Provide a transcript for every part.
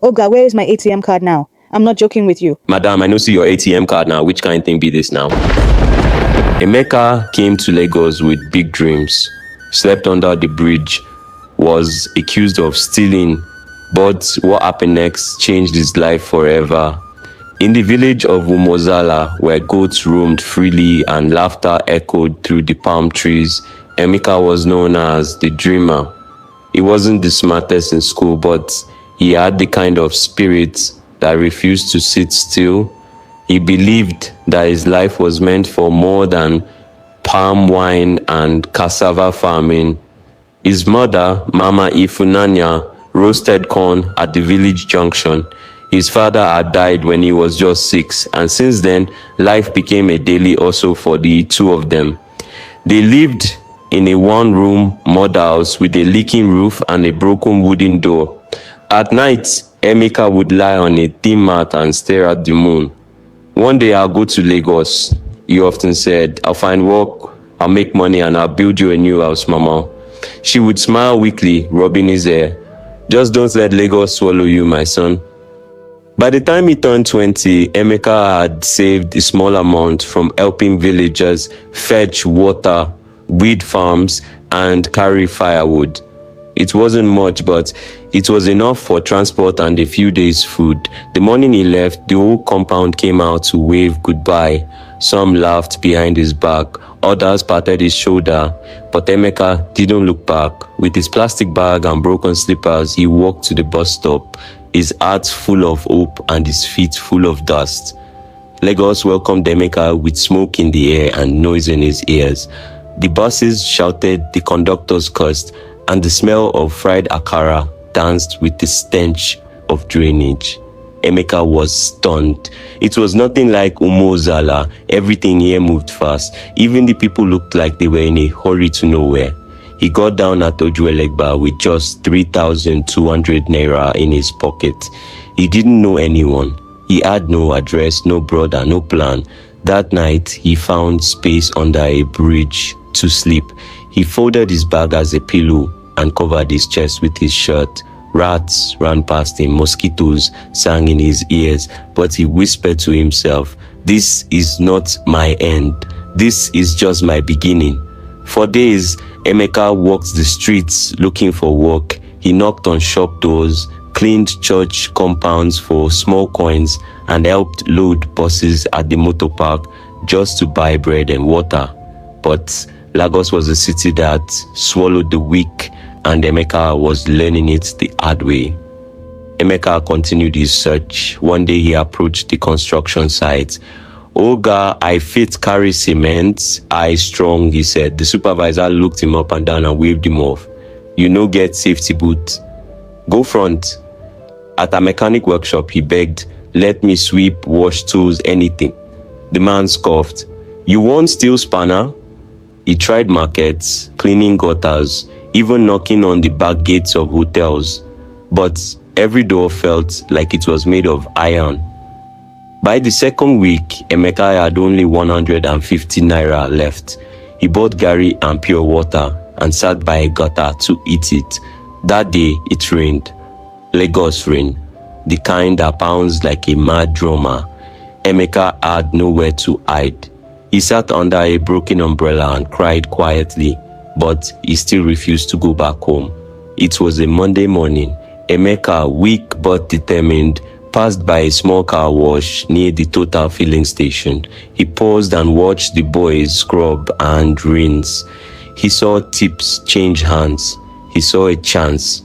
Oga, where is my ATM card now? I'm not joking with you. Madam, I no see your ATM card now. Which kind thing be this now? Emeka came to Lagos with big dreams, slept under the bridge, was accused of stealing, but what happened next changed his life forever. In the village of Umozala, where goats roamed freely and laughter echoed through the palm trees, Emeka was known as the dreamer. He wasn't the smartest in school, but he had the kind of spirit that refused to sit still. He believed that his life was meant for more than palm wine and cassava farming. His mother, Mama Ifunanya, roasted corn at the village junction. His father had died when he was just 6, and since then, life became a daily hustle for the two of them. They lived in a one-room mud house with a leaking roof and a broken wooden door. At night, Emeka would lie on a thin mat and stare at the moon. One day I'll go to Lagos, he often said. I'll find work, I'll make money, and I'll build you a new house, Mama. She would smile weakly, rubbing his hair. Just don't let Lagos swallow you, my son. By the time he turned 20, Emeka had saved a small amount from helping villagers fetch water, weed farms, and carry firewood. It wasn't much, but it was enough for transport and a few days' food. The morning he left, the whole compound came out to wave goodbye. Some laughed behind his back, others patted his shoulder, but Emeka didn't look back. With his plastic bag and broken slippers, he walked to the bus stop, his heart full of hope and his feet full of dust. Lagos welcomed Emeka with smoke in the air and noise in his ears. The buses shouted, the conductors cursed, and the smell of fried akara danced with the stench of drainage. Emeka was stunned. It was nothing like Umozala. Everything here moved fast. Even the people looked like they were in a hurry to nowhere. He got down at Ojuelegba with just 3,200 naira in his pocket. He didn't know anyone. He had no address, no brother, no plan. That night, he found space under a bridge to sleep. He folded his bag as a pillow and covered his chest with his shirt. Rats ran past him, mosquitoes sang in his ears, but he whispered to himself, "This is not my end. This is just my beginning." For days, Emeka walked the streets looking for work. He knocked on shop doors, cleaned church compounds for small coins, and helped load buses at the motor park just to buy bread and water. But Lagos was a city that swallowed the weak, and Emeka was learning it the hard way. Emeka continued his search. One day he approached the construction site. "Oga, I fit carry cement. I strong," he said. The supervisor looked him up and down and waved him off. "You no get safety boots. Go front." At a mechanic workshop, he begged, "Let me sweep, wash tools, anything." The man scoffed. "You want steel spanner?" He tried markets, cleaning gutters, even knocking on the back gates of hotels. But every door felt like it was made of iron. By the second week, Emeka had only 150 naira left. He bought garri and pure water and sat by a gutter to eat it. That day, it rained. Lagos rain, the kind that pounds like a mad drummer. Emeka had nowhere to hide. He sat under a broken umbrella and cried quietly, but he still refused to go back home. It was a Monday morning. Emeka, weak but determined, passed by a small car wash near the Total filling station. He paused and watched the boys scrub and rinse. He saw tips change hands. He saw a chance.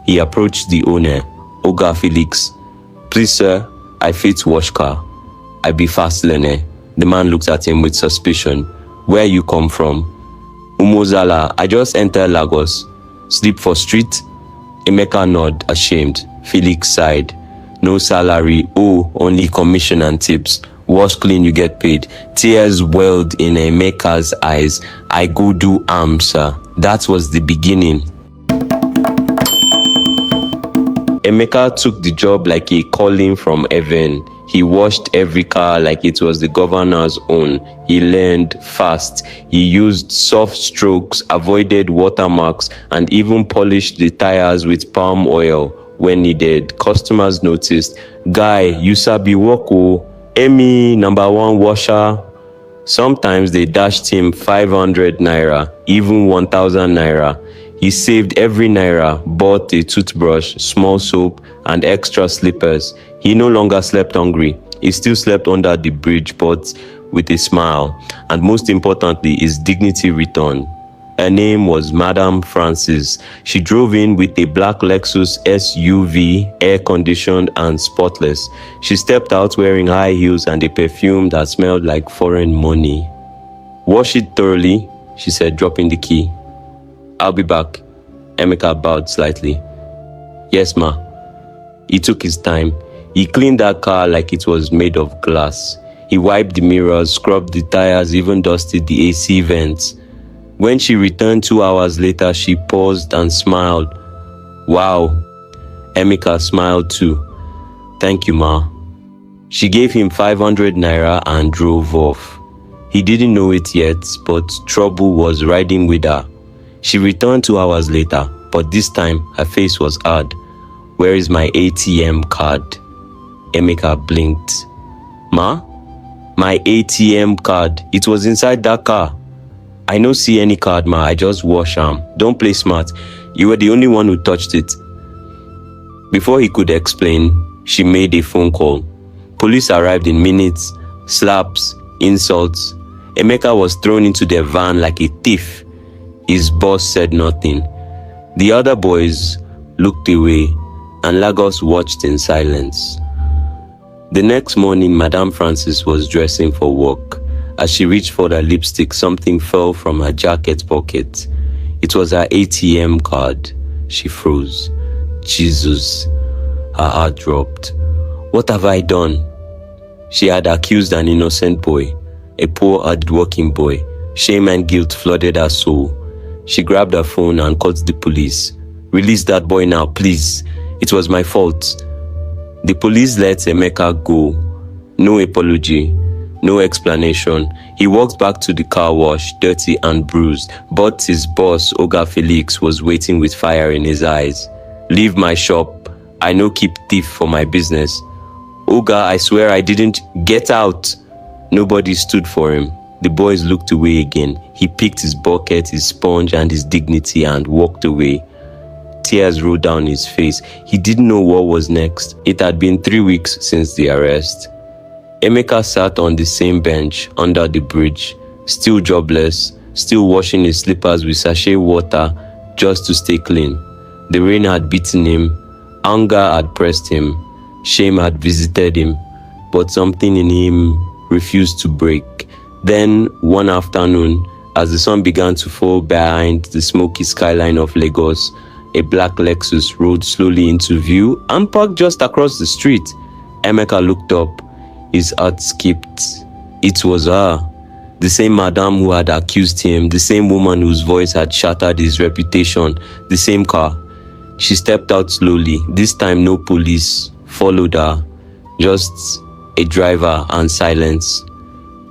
He approached the owner, Oga Felix. "Please, sir, I fit wash car. I be fast learner." The man looked at him with suspicion. "Where you come from?" "Umozala, I just entered Lagos. Sleep for street?" Emeka nodded, ashamed. Felix sighed. "No salary, only commission and tips. Wash clean, you get paid." Tears welled in Emeka's eyes. "I go do sir." That was the beginning. Emeka took the job like a calling from heaven. He washed every car like it was the governor's own. He learned fast. He used soft strokes, avoided watermarks, and even polished the tires with palm oil. when needed. Customers noticed, "Guy, you sabi work o. Emi, number one washer." Sometimes they dashed him 500 naira, even 1,000 naira. He saved every naira, bought a toothbrush, small soap, and extra slippers. He no longer slept hungry. He still slept under the bridge, but with a smile. And most importantly, his dignity returned. Her name was Madame Francis. She drove in with a black Lexus SUV, air-conditioned and spotless. She stepped out wearing high heels and a perfume that smelled like foreign money. "Wash it thoroughly," she said, dropping the key. "I'll be back." Emeka bowed slightly. "Yes, ma." He took his time. He cleaned that car like it was made of glass. He wiped the mirrors, scrubbed the tires, even dusted the AC vents. When she returned 2 hours later, she paused and smiled. "Wow." Emeka smiled too. "Thank you, ma." She gave him 500 naira and drove off. He didn't know it yet, but trouble was riding with her. She returned 2 hours later, but this time her face was hard. "Where is my ATM card?" Emeka blinked. "Ma? My ATM card. It was inside that car." "I no see any card, ma. I just wash am. Don't play smart. You were the only one who touched it." Before he could explain, she made a phone call. Police arrived in minutes. Slaps, insults. Emeka was thrown into their van like a thief. His boss said nothing. The other boys looked away, and Lagos watched in silence. The next morning, Madame Francis was dressing for work. As she reached for the lipstick, something fell from her jacket pocket. It was her ATM card. She froze. Jesus. Her heart dropped. What have I done? She had accused an innocent boy, a poor, hard-working boy. Shame and guilt flooded her soul. She grabbed her phone and called the police. Release that boy now, please. It was my fault. The police let Emeka go. No apology. No explanation. He walked back to the car wash, dirty and bruised, but his boss, Oga Felix, was waiting with fire in his eyes. Leave my shop. I no keep thief for my business. Oga, I swear I didn't. Get out. Nobody stood for him. The boys looked away again. He picked his bucket, his sponge, and his dignity and walked away. Tears rolled down his face. He didn't know what was next. It had been 3 weeks since the arrest. Emeka sat on the same bench under the bridge, still jobless, still washing his slippers with sachet water just to stay clean. The rain had beaten him, anger had pressed him, shame had visited him, but something in him refused to break. Then, one afternoon, as the sun began to fall behind the smoky skyline of Lagos, a black Lexus rolled slowly into view and parked just across the street. Emeka looked up. His heart skipped. It was her, the same madam who had accused him, the same woman whose voice had shattered his reputation, the same car. She stepped out slowly. This time no police followed her, just a driver and silence.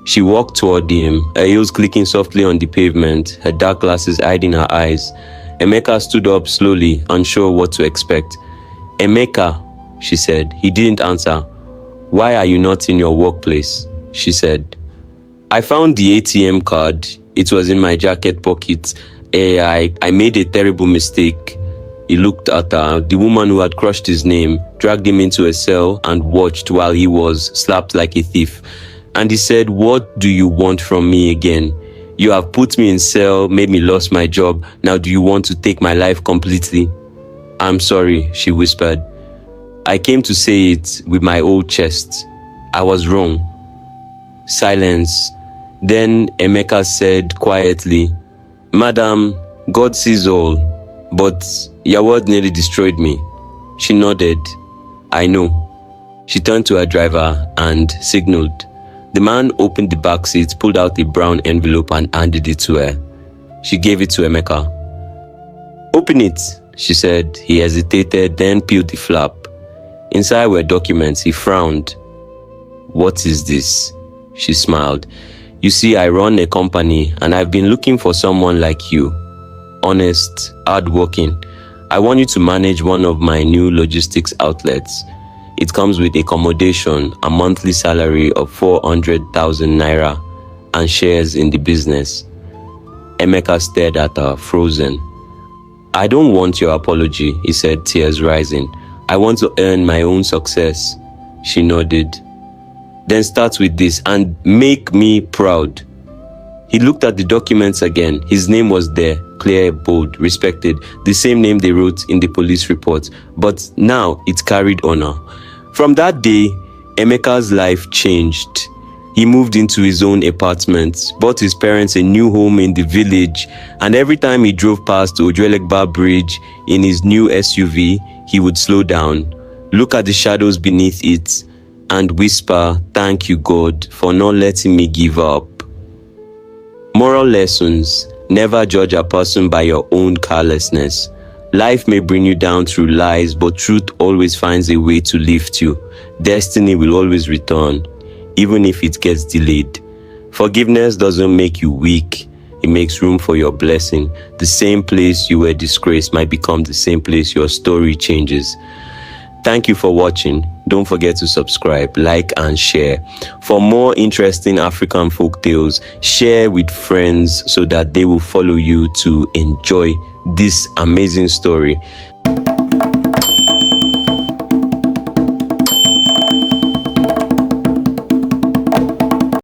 She walked toward him, her heels clicking softly on the pavement, her dark glasses hiding her eyes. Emeka stood up slowly, unsure what to expect. "Emeka," she said. He didn't answer. "Why are you not in your workplace?" she said. "I found the ATM card. It was in my jacket pocket. I made a terrible mistake." He looked at her, the woman who had crushed his name, dragged him into a cell and watched while he was slapped like a thief. And he said, "What do you want from me again? You have put me in cell, made me lose my job. Now do you want to take my life completely?" "I'm sorry," she whispered. "I came to say it with my whole chest. I was wrong." Silence. Then Emeka said quietly, "Madam, God sees all, but your word nearly destroyed me." She nodded. "I know." She turned to her driver and signaled. The man opened the back seat, pulled out a brown envelope and handed it to her. She gave it to Emeka. "Open it," she said. He hesitated, then peeled the flap. Inside were documents. He frowned. "What is this?" She smiled. "You see, I run a company and I've been looking for someone like you. Honest, hardworking. I want you to manage one of my new logistics outlets. It comes with accommodation, a monthly salary of 400,000 naira, and shares in the business. Emeka stared at her, frozen. I don't want your apology, he said, tears rising. I want to earn my own success. She nodded. Then start with this and make me proud. He looked at the documents again. His name was there, clear, bold, respected, the same name they wrote in the police report. But now it carried honor. From that day, Emeka's life changed. He moved into his own apartment, bought his parents a new home in the village, and every time he drove past Ojuelegba Bridge in his new SUV, he would slow down, look at the shadows beneath it, and whisper, "Thank you, God, for not letting me give up." Moral lessons: never judge a person by your own carelessness. Life may bring you down through lies, but truth always finds a way to lift you. Destiny will always return, even if it gets delayed. Forgiveness doesn't make you weak. It makes room for your blessing. The same place you were disgraced might become the same place your story changes. Thank you for watching. Don't forget to subscribe, like, and share. For more interesting African folk tales, share with friends so that they will follow you to enjoy this amazing story.